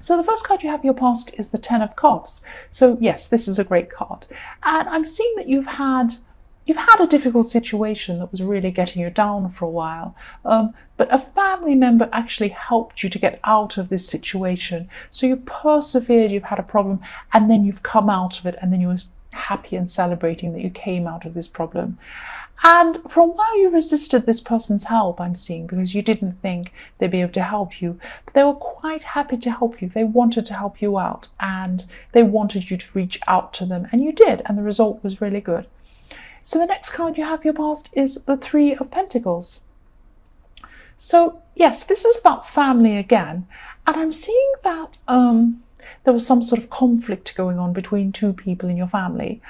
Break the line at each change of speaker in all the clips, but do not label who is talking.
So the first card you have in your past is the Ten of Cups. So yes, this is a great card. And I'm seeing that you've had a difficult situation that was really getting you down for a while. But a family member actually helped you to get out of this situation. So you persevered, you've had a problem, and then you've come out of it, and then you were happy and celebrating that you came out of this problem. And for a while you resisted this person's help, I'm seeing, because you didn't think they'd be able to help you. But they were quite happy to help you. They wanted to help you out, and they wanted you to reach out to them, and you did, and the result was really good. So the next card you have in your past is the Three of Pentacles. So yes, this is about family again, and I'm seeing that there was some sort of conflict going on between two people in your family.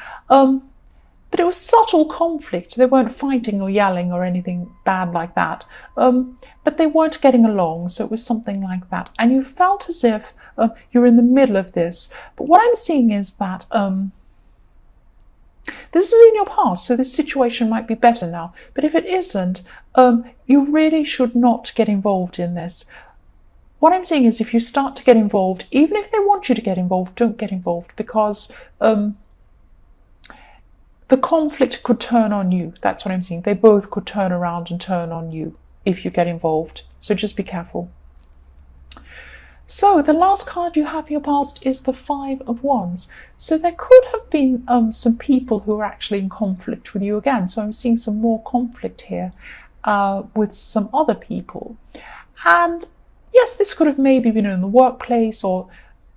But it was subtle conflict. They weren't fighting or yelling or anything bad like that. But they weren't getting along, so it was something like that. And you felt as if you're in the middle of this. But what I'm seeing is that this is in your past, so this situation might be better now. But if it isn't, you really should not get involved in this. What I'm saying is, if you start to get involved, even if they want you to get involved, don't get involved, because the conflict could turn on you. That's what I'm saying. They both could turn around and turn on you if you get involved. So just be careful. So the last card you have in your past is the Five of Wands. So there could have been some people who are actually in conflict with you again. So I'm seeing some more conflict here with some other people. And yes, this could have maybe been in the workplace, or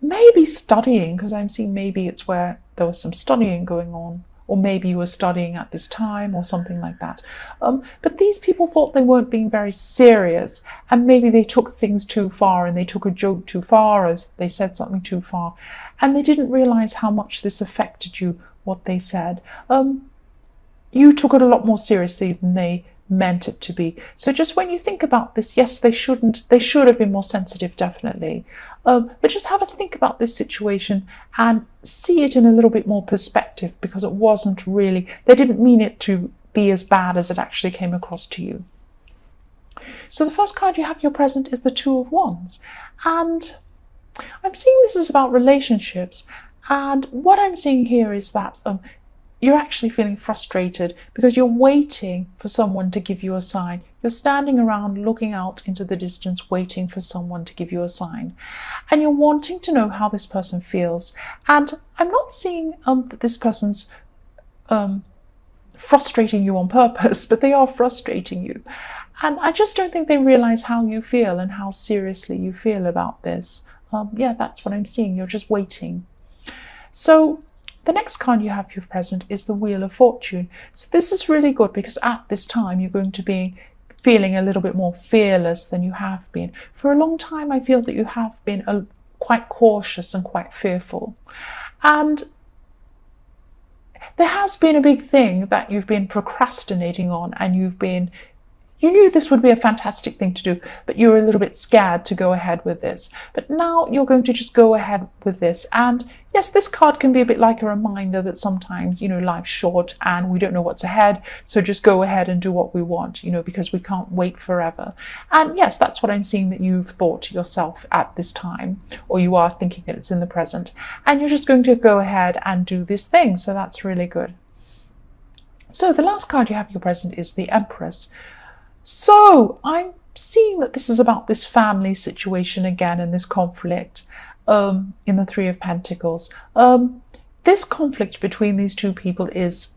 maybe studying, because I'm seeing maybe it's where there was some studying going on. Or maybe you were studying at this time or something like that. But these people thought they weren't being very serious, and maybe they took things too far, and they took a joke too far, as they said something too far, and they didn't realize how much this affected you, what they said. You took it a lot more seriously than they meant it to be. So just when you think about this, yes, they should have been more sensitive, definitely. But just have a think about this situation and see it in a little bit more perspective, because it wasn't really, they didn't mean it to be as bad as it actually came across to you. So the first card you have in your present is the Two of Wands. And I'm seeing this is about relationships. And what I'm seeing here is that you're actually feeling frustrated because you're waiting for someone to give you a sign. You're standing around looking out into the distance, waiting for someone to give you a sign. And you're wanting to know how this person feels. And I'm not seeing that this person's frustrating you on purpose, but they are frustrating you. And I just don't think they realize how you feel and how seriously you feel about this. Yeah, that's what I'm seeing. You're just waiting. So the next card you have for your present is the Wheel of Fortune. So this is really good, because at this time you're going to be feeling a little bit more fearless than you have been. For a long time, I feel that you have been quite cautious and quite fearful. And there has been a big thing that you've been procrastinating on, and you knew this would be a fantastic thing to do, but you were a little bit scared to go ahead with this. But now you're going to just go ahead with this. And yes, this card can be a bit like a reminder that sometimes, life's short and we don't know what's ahead. So just go ahead and do what we want, because we can't wait forever. And yes, that's what I'm seeing that you've thought to yourself at this time, or you are thinking that it's in the present. And you're just going to go ahead and do this thing. So that's really good. So the last card you have in your present is the Empress. So I'm seeing that this is about this family situation again, and this conflict in the Three of Pentacles. This conflict between these two people is,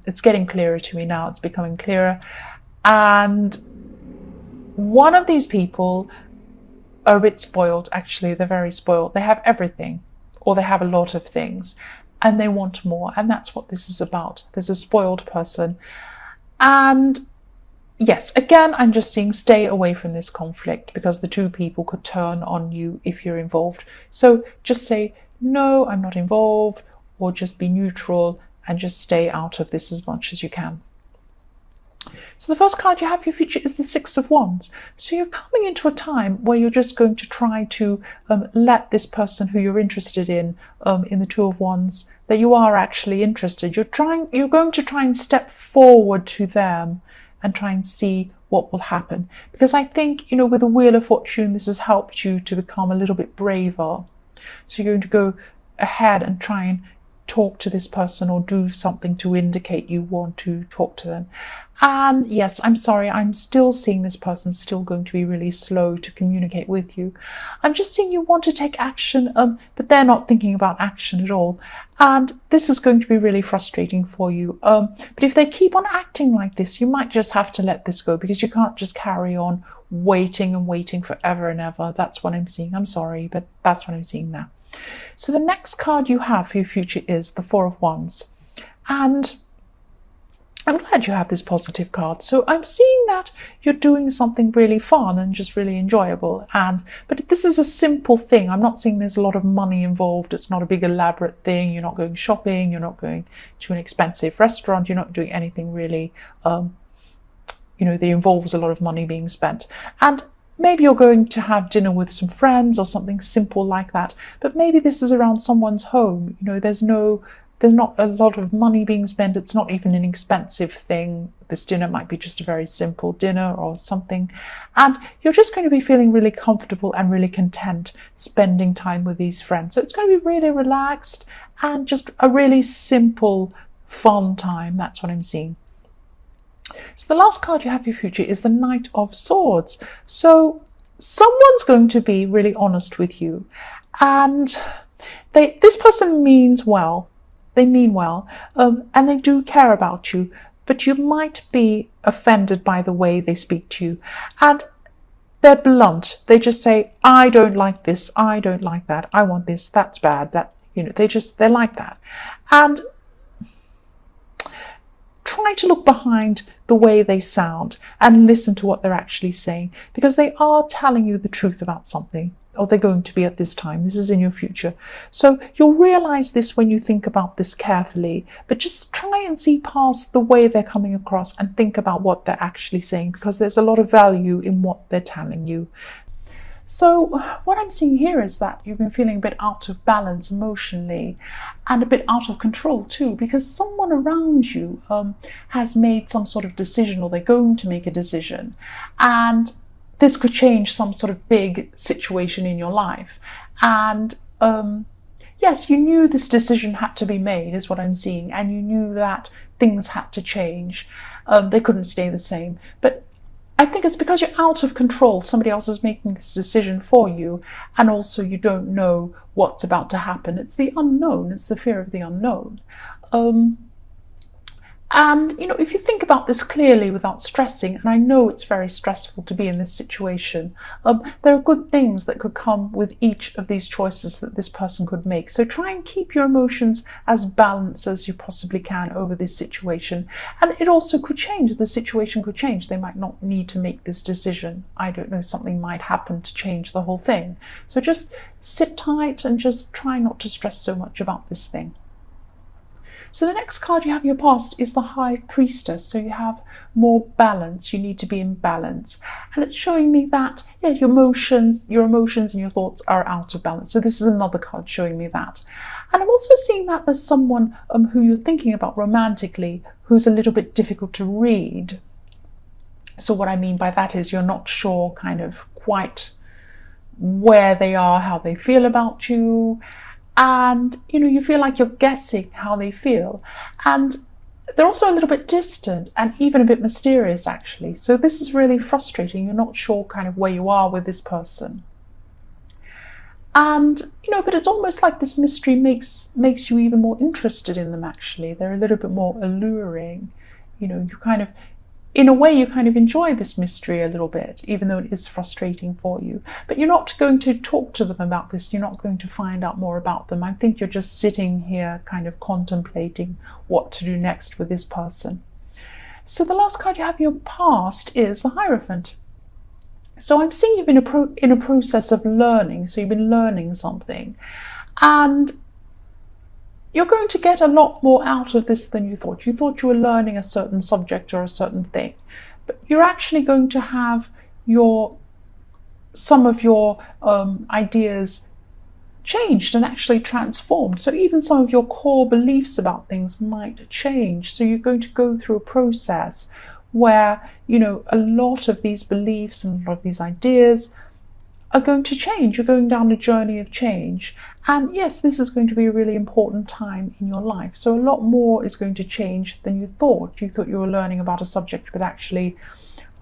it's getting clearer to me now. It's becoming clearer. And one of these people are a bit spoiled, actually. They're very spoiled. They have everything, or they have a lot of things, and they want more. And that's what this is about. There's a spoiled person. And yes, again, I'm just seeing stay away from this conflict, because the two people could turn on you if you're involved. So just say, no, I'm not involved, or just be neutral and just stay out of this as much as you can. So the first card you have for your future is the Six of Wands. So you're coming into a time where you're just going to try to let this person who you're interested in the Two of Wands, that you are actually interested. You're going to try and step forward to them and try and see what will happen. Because I think, you know, with the Wheel of Fortune, this has helped you to become a little bit braver. So you're going to go ahead and try and talk to this person or do something to indicate you want to talk to them. And yes, I'm sorry, I'm still seeing this person still going to be really slow to communicate with you. I'm just seeing you want to take action, but they're not thinking about action at all. And this is going to be really frustrating for you. But if they keep on acting like this, you might just have to let this go, because you can't just carry on waiting and waiting forever and ever. That's what I'm seeing. I'm sorry, but that's what I'm seeing now. So the next card you have for your future is the Four of Wands. And I'm glad you have this positive card. So I'm seeing that you're doing something really fun and just really enjoyable. But this is a simple thing. I'm not saying there's a lot of money involved. It's not a big elaborate thing. You're not going shopping. You're not going to an expensive restaurant. You're not doing anything really, you know, that involves a lot of money being spent. And maybe you're going to have dinner with some friends or something simple like that. But maybe this is around someone's home. You know, there's not a lot of money being spent. It's not even an expensive thing. This dinner might be just a very simple dinner or something. And you're just going to be feeling really comfortable and really content spending time with these friends. So it's going to be really relaxed and just a really simple, fun time. That's what I'm seeing. So the last card you have for your future is the Knight of Swords. So someone's going to be really honest with you, and this person means well. They mean well, and they do care about you, but you might be offended by the way they speak to you. And they're blunt. They just say, I don't like this, I don't like that, I want this, that's bad, that, you know, they're like that. And try to look behind the way they sound and listen to what they're actually saying, because they are telling you the truth about something, or they're going to be at this time. This is in your future. So you'll realize this when you think about this carefully, but just try and see past the way they're coming across and think about what they're actually saying, because there's a lot of value in what they're telling you. So what I'm seeing here is that you've been feeling a bit out of balance emotionally and a bit out of control too, because someone around you has made some sort of decision, or they're going to make a decision, and this could change some sort of big situation in your life. And yes, you knew this decision had to be made, is what I'm seeing, and you knew that things had to change. They couldn't stay the same. But I think it's because you're out of control. Somebody else is making this decision for you, and also you don't know what's about to happen. It's the unknown. It's the fear of the unknown. And, you know, if you think about this clearly without stressing, and I know it's very stressful to be in this situation, there are good things that could come with each of these choices that this person could make. So try and keep your emotions as balanced as you possibly can over this situation. And it also could change. The situation could change. They might not need to make this decision. I don't know, something might happen to change the whole thing. So just sit tight and just try not to stress so much about this thing. So the next card you have in your past is the High Priestess. So you have more balance. You need to be in balance. And it's showing me that, yeah, your emotions and your thoughts are out of balance. So this is another card showing me that. And I'm also seeing that there's someone who you're thinking about romantically who's a little bit difficult to read. So what I mean by that is you're not sure kind of quite where they are, how they feel about you. And, you know, you feel like you're guessing how they feel. And they're also a little bit distant and even a bit mysterious, actually. So this is really frustrating. You're not sure kind of where you are with this person. And, you know, but it's almost like this mystery makes you even more interested in them, actually. They're a little bit more alluring. You know, you kind of, in a way, you kind of enjoy this mystery a little bit, even though it is frustrating for you. But you're not going to talk to them about this. You're not going to find out more about them. I think you're just sitting here kind of contemplating what to do next with this person. So the last card you have in your past is the Hierophant. So I'm seeing you've been in a process of learning. So you've been learning something. And you're going to get a lot more out of this than you thought. You thought you were learning a certain subject or a certain thing, but you're actually going to have some of your ideas changed and actually transformed. So even some of your core beliefs about things might change. So you're going to go through a process where, you know, a lot of these beliefs and a lot of these ideas are going to change. You're going down a journey of change. And yes, this is going to be a really important time in your life. So a lot more is going to change than you thought. You thought you were learning about a subject, but actually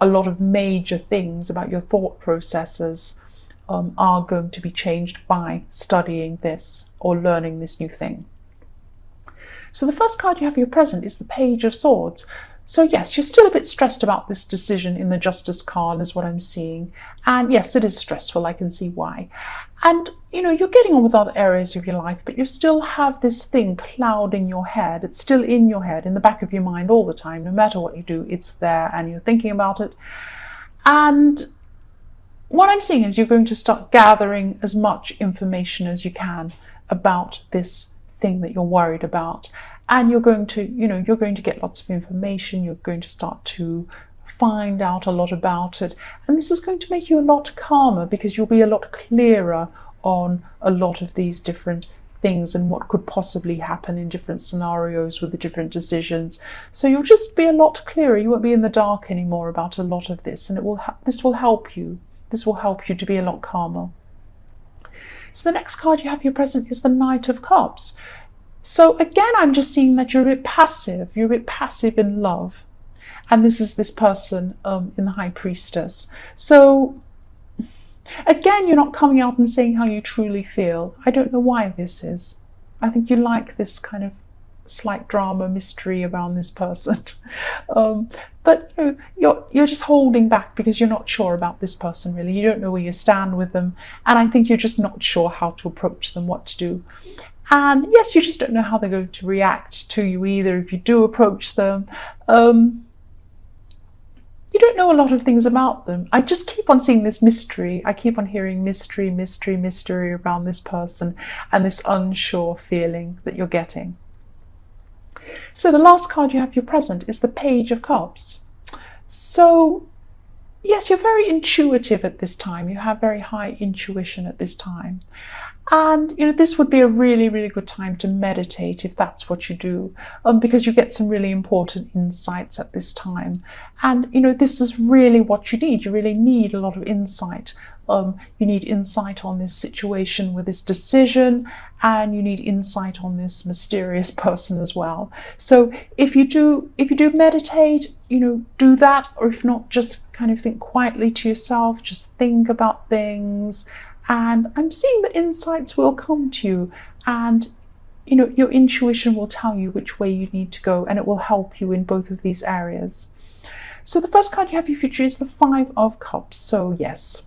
a lot of major things about your thought processes are going to be changed by studying this or learning this new thing. So the first card you have for your present is the Page of Swords. So yes, you're still a bit stressed about this decision in the Justice card is what I'm seeing. And yes, it is stressful, I can see why. And you know, you're getting on with other areas of your life, but you still have this thing clouding your head. It's still in your head, in the back of your mind all the time. No matter what you do, it's there and you're thinking about it. And what I'm seeing is you're going to start gathering as much information as you can about this thing that you're worried about. And you're going to, you know, you're going to get lots of information. You're going to start to find out a lot about it. And this is going to make you a lot calmer because you'll be a lot clearer on a lot of these different things and what could possibly happen in different scenarios with the different decisions. So you'll just be a lot clearer. You won't be in the dark anymore about a lot of this. And this will help you. This will help you to be a lot calmer. So the next card you have for your present is the Knight of Cups. So again, I'm just seeing that you're a bit passive. You're a bit passive in love. And this is this person in the High Priestess. So again, you're not coming out and saying how you truly feel. I don't know why this is. I think you like this kind of slight drama mystery around this person. But you know, you're just holding back because you're not sure about this person really. You don't know where you stand with them. And I think you're just not sure how to approach them, what to do. And yes, you just don't know how they're going to react to you either if you do approach them. You don't know a lot of things about them. I just keep on seeing this mystery. I keep on hearing mystery, mystery, mystery around this person and this unsure feeling that you're getting. So the last card you have for your present is the Page of Cups. So yes, you're very intuitive at this time. You have very high intuition at this time. And you know, this would be a really, really good time to meditate if that's what you do, because you get some really important insights at this time. And you know, this is really what you need. You really need a lot of insight. You need insight on this situation with this decision, and you need insight on this mysterious person as well. So if you do meditate, you know, do that, or if not, just kind of think quietly to yourself, just think about things. And I'm seeing that insights will come to you, and you know, your intuition will tell you which way you need to go, and it will help you in both of these areas. So the first card you have for your future is the Five of Cups. So yes,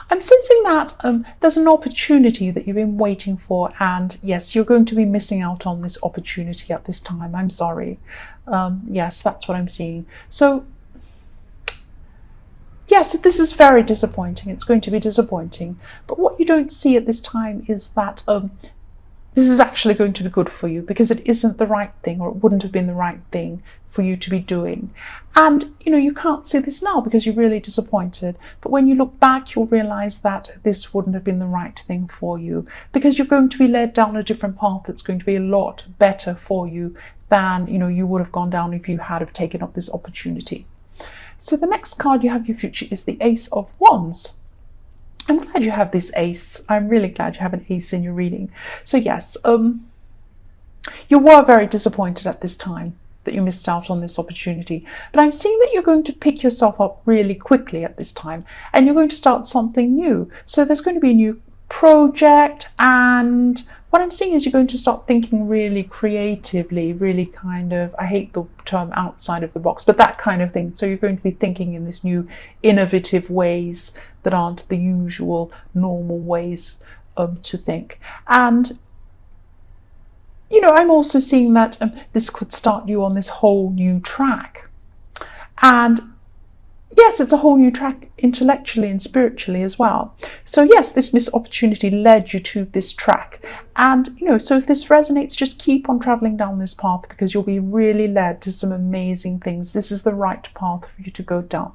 I'm sensing that there's an opportunity that you've been waiting for, and yes, you're going to be missing out on this opportunity at this time. I'm sorry. Yes, that's what I'm seeing. So yes, this is very disappointing. It's going to be disappointing. But what you don't see at this time is that this is actually going to be good for you, because it isn't the right thing, or it wouldn't have been the right thing for you to be doing. And you know, you can't see this now because you're really disappointed. But when you look back, you'll realize that this wouldn't have been the right thing for you, because you're going to be led down a different path that's going to be a lot better for you than, you know, you would have gone down if you had have taken up this opportunity. So the next card you have for your future is the Ace of Wands. I'm glad you have this ace. I'm really glad you have an ace in your reading. So yes, you were very disappointed at this time that you missed out on this opportunity. But I'm seeing that you're going to pick yourself up really quickly at this time, and you're going to start something new. So there's going to be a new project, and what I'm seeing is you're going to start thinking really creatively, really kind of, I hate the term outside of the box, but that kind of thing. So you're going to be thinking in this new innovative ways that aren't the usual normal ways to think. And you know, I'm also seeing that this could start you on this whole new track. And yes, it's a whole new track intellectually and spiritually as well. So yes, this missed opportunity led you to this track. And you know, so if this resonates, just keep on traveling down this path, because you'll be really led to some amazing things. This is the right path for you to go down.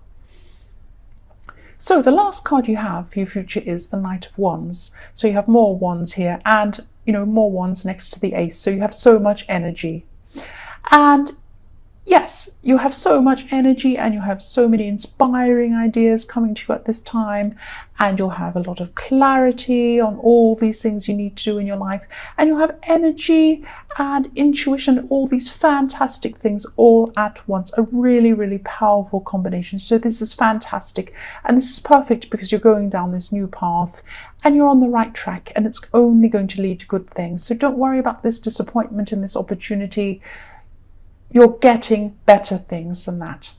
So the last card you have for your future is the Knight of Wands. So you have more wands here, and you know, more wands next to the ace. So you have so much energy. And yes, you have so much energy and you have so many inspiring ideas coming to you at this time, and you'll have a lot of clarity on all these things you need to do in your life, and you'll have energy and intuition, all these fantastic things all at once. A really, really powerful combination. So this is fantastic, and this is perfect because you're going down this new path and you're on the right track, and it's only going to lead to good things. So don't worry about this disappointment in this opportunity. You're getting better things than that.